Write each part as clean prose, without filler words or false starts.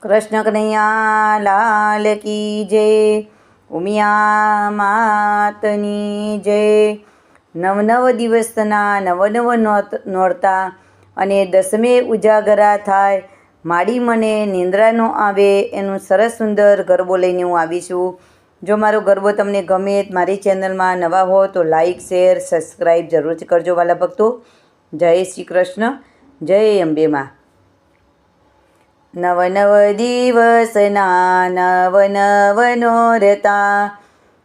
કૃષ્ણ કનૈયા લાલ કી જય, ઉમિયા માતની જય। નવ દિવસના નવ નોરતા અને દસમે ઉજાગરા થાય, માડી મને નિંદ્રા ન આવે, એનું સરસ સુંદર ગરબો લઈને હું આવી છું। જો મારો ગરબો તમને ગમે, મારી ચેનલમાં નવા હો તો લાઈક શેર સબસ્ક્રાઈબ જરૂરથી કરજો વાલા ભક્તો। જય શ્રી કૃષ્ણ, જય અંબે માં। નવ દિવસના નવ નોરતા,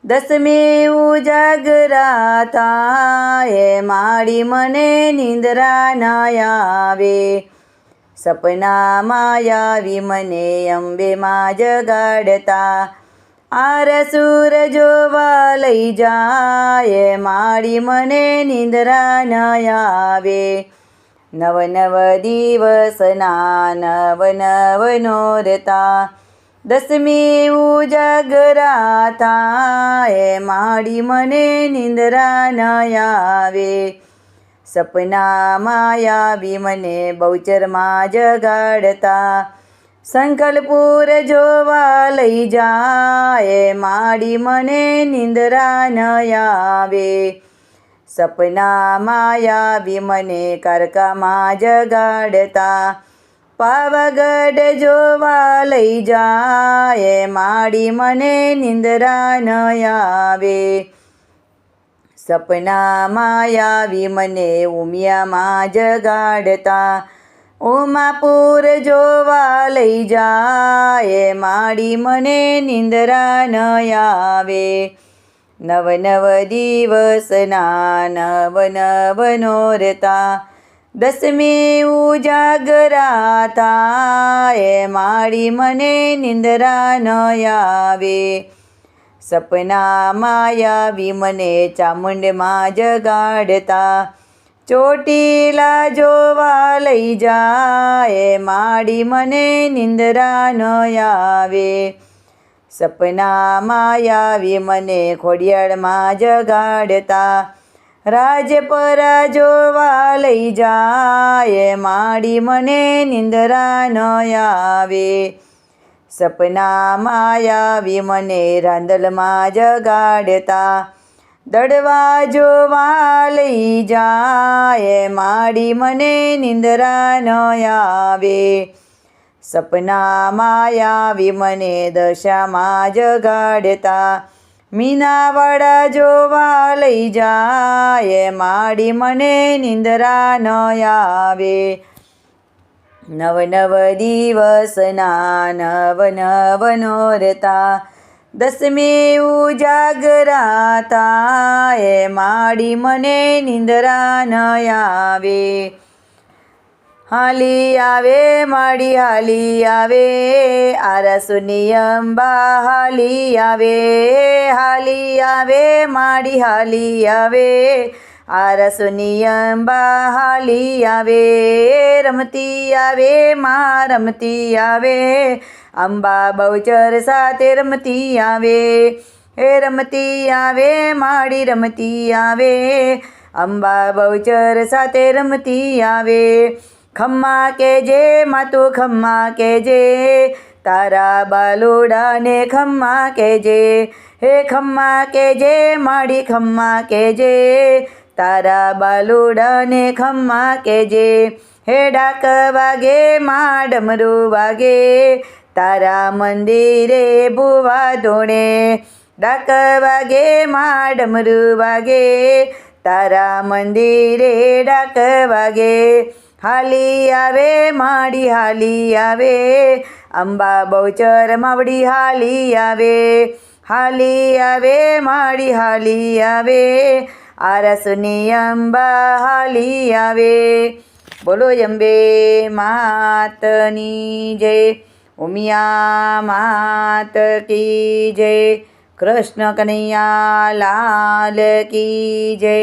દસમે ઉજાગરા થાય, માડી મને નિંદ્રા ના આવે। સપનામાં આવી મને અંબે માં જગાડતા, આરસુર જોવા લઈ જાય, માડી મને નિંદ્રા ના આવે। નવ દિવસના નવ નોરતા, દસમી ઉજાગરા થાય, માડી મને નિંદ્રા ના આવે। સપનામાં આવી મને બહુચરમાં જગાડતા, સંકલપુર જોવા લઈ જાય, માડી મને નિંદ્રા ન આવે। સપનામાં આવી મને કારકામાં જગાડતા, પાવાગઢ જોવા લઈ જાય, માડી મને નિંદ્રા ન આવે। સપનામાં આવી મને ઉમિયામાં જગાડતા, ઉમાપુર જોવા લઈ જાય, માડી મને નિંદ્રા ન આવે। નવ દિવસના નવ નોરતા, દસમી ઉજાગરા થાય, માડી મને નિંદ્રા ન આવે। સપનામાં આવી મને ચામુંડમાં જગાડતા, ચોટીલા જોવા લઈ જાય, માડી મને નિંદ્રા ન આવે। સપનામાં આવી મને ખોડિયાળમાં જગાડતા, રાજપરા જોવા લઈ જાય, માડી મને નિંદ્રા ન આવે। સપનામાં આવી મને રાંદલમાં જગાડતા, દડવા જોવા લઈ જાય, માડી મને નિંદ્રા ન આવે। સપનામાં આવી મને દશામાં જગાડતા, મીનાવાડા જોવા લઈ જાય, માડી મને નિંદ્રા ન આવે। નવ દિવસના નવ નોરતા, દસમી ઉજાગરા થાય, માડી મને નિંદ્રા ન આવે। હાલી આવે માડી હાલી આવે, આરસુની અંબા હાલી આવે। હાલી આવે માડી હાલી આવે, આરસુની અંબા હાલી આવે। રમતી આવે માં રમતી આવે, અંબા બહુચર સાથે રમતી આવે। હે રમતી આવે માડી રમતી આવે, અંબા બહુચર સાથે રમતી આવે। ખમ્મા કેજે માતું ખમ્મા કેજે, તારા બાલુડાને ખમ્મા કેજે। હે ખમ્મા કેજે માડી ખમ્મા કેજે, તારા બાલુડાને ખમ્મા કેજે। હે ડાક વાગે માં ડમરું વાગે, તારા મંદિરે ભુવા ધોણે। ડાક વાગે માં ડમરું વાગે, તારા મંદિરે ડાક વાગે। હાલી આવે માડી હાલી આવે, અંબા બહુચર માવડી હાલી આવે। હાલી આવે માડી હાલી આવે, આરસની અંબા હાલી આવે। બોલો અંબે માતની જય, ઉમિયા માત કી જય, કૃષ્ણ કનૈયા લાલ કી જય।